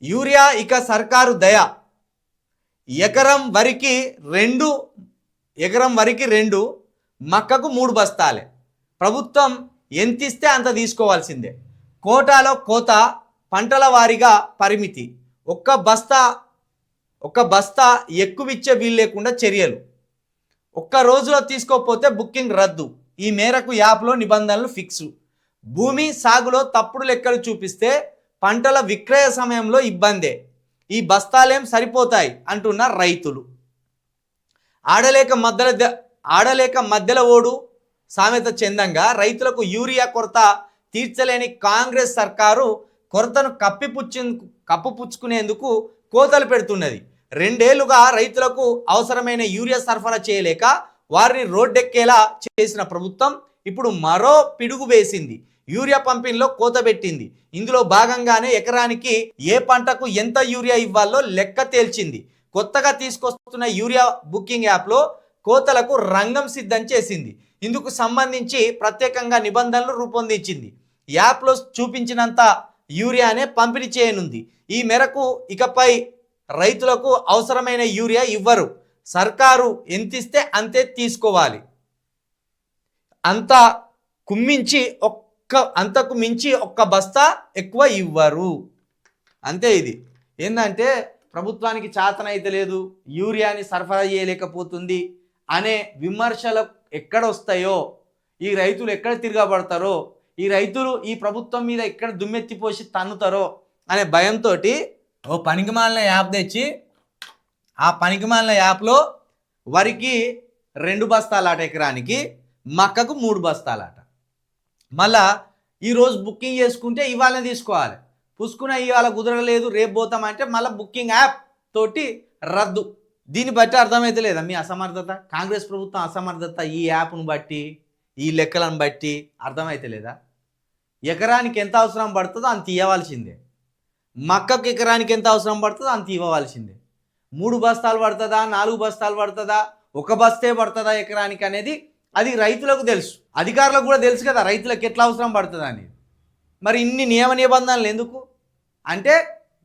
Urea ఇక సర్కారు దయ. ఎకరం వరికి రెండు, మక్కకు 3 బస్తాలే. ప్రభుత్వం ఎంతిస్తే అంత తీసుకోవాల్సిందే. కోటాలో కోత, పంటల వారీగా పరిమితి. ఒక్క బస్తా ఎక్కువిచ్చే వీలు లేకుండా చర్యలు. ఒక్క రోజులో తీసుకోకపోతే బుకింగ్ రద్దు. ఈ మేరకు యాప్లో నిబంధనలు ఫిక్సు. భూమి సాగులో తప్పుడు లెక్కలు చూపిస్తే పంటల విక్రయ సమయంలో ఇబ్బందే. ఈ బస్తాలేం సరిపోతాయి అంటున్న రైతులు. ఆడలేక మధ్యల ఓడు సామెత చెందంగా రైతులకు యూరియా కొరత తీర్చలేని కాంగ్రెస్ సర్కారు కొరతను కప్పుపుచ్చుకునేందుకు కోతలు పెడుతున్నది. 2 ఏళ్లుగా రైతులకు అవసరమైన యూరియా సరఫరా చేయలేక వారిని రోడ్డెక్కేలా చేసిన ప్రభుత్వం ఇప్పుడు మరో పిడుగు వేసింది. యూరియా పంపిణీలో కోత పెట్టింది. ఇందులో భాగంగానే ఎకరానికి ఏ పంటకు ఎంత యూరియా ఇవ్వాలో లెక్క తేల్చింది. కొత్తగా తీసుకొస్తున్న యూరియా బుకింగ్ యాప్లో కోతలకు రంగం సిద్ధం చేసింది. ఇందుకు సంబంధించి ప్రత్యేకంగా నిబంధనలు రూపొందించింది. యాప్లో చూపించినంత యూరియానే పంపిణీ చేయనుంది. ఈ మేరకు ఇకపై రైతులకు అవసరమైన యూరియా ఇవ్వరు. సర్కారు ఎంతిస్తే అంతే తీసుకోవాలి. అంతకు మించి ఒక్క బస్తా ఎక్కువ ఇవ్వరు. అంతే. ఇది ఏంటంటే ప్రభుత్వానికి చేతనైతే లేదు, యూరియాని సరఫరా చేయలేకపోతుంది అనే విమర్శలు ఎక్కడ వస్తాయో, ఈ రైతులు ఎక్కడ తిరగబడతారో, ఈ రైతులు ఈ ప్రభుత్వం మీద ఎక్కడ దుమ్మెత్తిపోసి తన్నుతారో అనే భయంతో ఓ పనికిమాలిన యాప్ తెచ్చి ఆ పనికిమాలిన యాప్లో వరికి 2 బస్తాలాట ఎకరానికి, మక్కకు 3 బస్తాలాట. మళ్ళా ఈరోజు బుకింగ్ చేసుకుంటే ఇవాళనే తీసుకోవాలి. పుసుకున్న ఇవాళ కుదరలేదు రేపు పోతామంటే మళ్ళీ బుకింగ్ యాప్ తోటి రద్దు. దీన్ని బట్టి అర్థమైతే లేదా మీ అసమర్థత, కాంగ్రెస్ ప్రభుత్వం అసమర్థత? ఈ యాప్ను బట్టి, ఈ లెక్కలను బట్టి అర్థమైతే లేదా? ఎకరానికి ఎంత అవసరం పడుతుందో అంత ఇవ్వాల్సిందే. మక్కకు ఎకరానికి ఎంత అవసరం పడుతుందో అంత ఇవ్వవలసిందే. 3 బస్తాలు పడుతుందా, 4 బస్తాలు పడుతుందా, 1 బస్తే పడుతుందా ఎకరానికి అనేది అది రైతులకు తెలుసు. అధికారులకు కూడా తెలుసు కదా రైతులకు ఎట్లా అవసరం పడుతుంది అనేది. మరి ఇన్ని నియమ నిబంధనలు ఎందుకు అంటే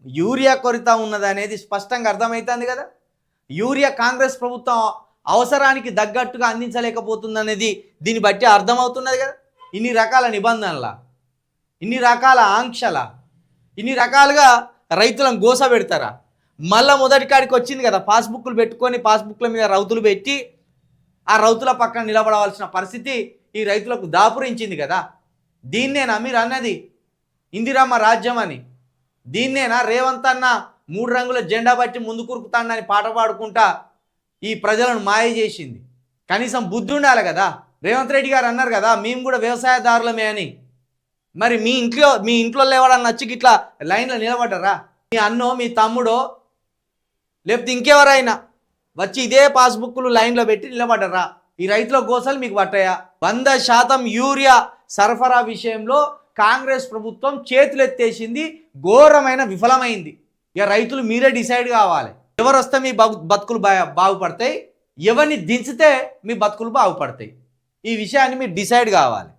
యూరియా కొరత ఉన్నది అనేది స్పష్టంగా అర్థమవుతుంది కదా. యూరియా కాంగ్రెస్ ప్రభుత్వం అవసరానికి తగ్గట్టుగా అందించలేకపోతుంది అనేది దీన్ని బట్టి అర్థమవుతున్నది కదా. ఇన్ని రకాల నిబంధనల, ఇన్ని రకాల ఆంక్షల, ఇన్ని రకాలుగా రైతులను గోస పెడతారా? మళ్ళీ మొదటి కాడికి వచ్చింది కదా, పాస్బుక్లు పెట్టుకొని పాస్బుక్ల మీద రౌతులు పెట్టి ఆ రౌతుల పక్కన నిలబడవలసిన పరిస్థితి ఈ రైతులకు దాపురించింది కదా. దీన్నేనా మీరు అన్నది ఇందిరమ్మ రాజ్యం అని? దీన్నేనా రేవంత్ అన్న 3 రంగుల జెండా బట్టి ముందు కురుకుతాడని పాట పాడుకుంటా ఈ ప్రజలను మాయ చేసింది? కనీసం బుద్ధి ఉండాలి కదా. రేవంత్ రెడ్డి గారు అన్నారు కదా మేము కూడా వ్యవసాయదారులమే అని. మరి మీ ఇంట్లో ఎవడన్నా నచ్చి ఇట్లా లైన్లో నిలబడ్డారా? మీ అన్నో మీ తమ్ముడో లేకపోతే ఇంకెవరైనా వచ్చి ఇదే పాస్బుక్లు లైన్లో పెట్టి నిలబడ్డారా? ఈ రైతుల గోసలు మీకు పట్టాయా? 100% యూరియా సరఫరా విషయంలో కాంగ్రెస్ ప్రభుత్వం చేతులెత్తేసింది, ఘోరమైన విఫలమైంది. ఇక రైతులు మీరే డిసైడ్ కావాలి. ఎవరు వస్తే మీ బతుకులు బాగుపడతాయి, ఎవరిని దించితే మీ బతుకులు బాగుపడతాయి. ఈ విషయాన్ని మీరు డిసైడ్ కావాలి.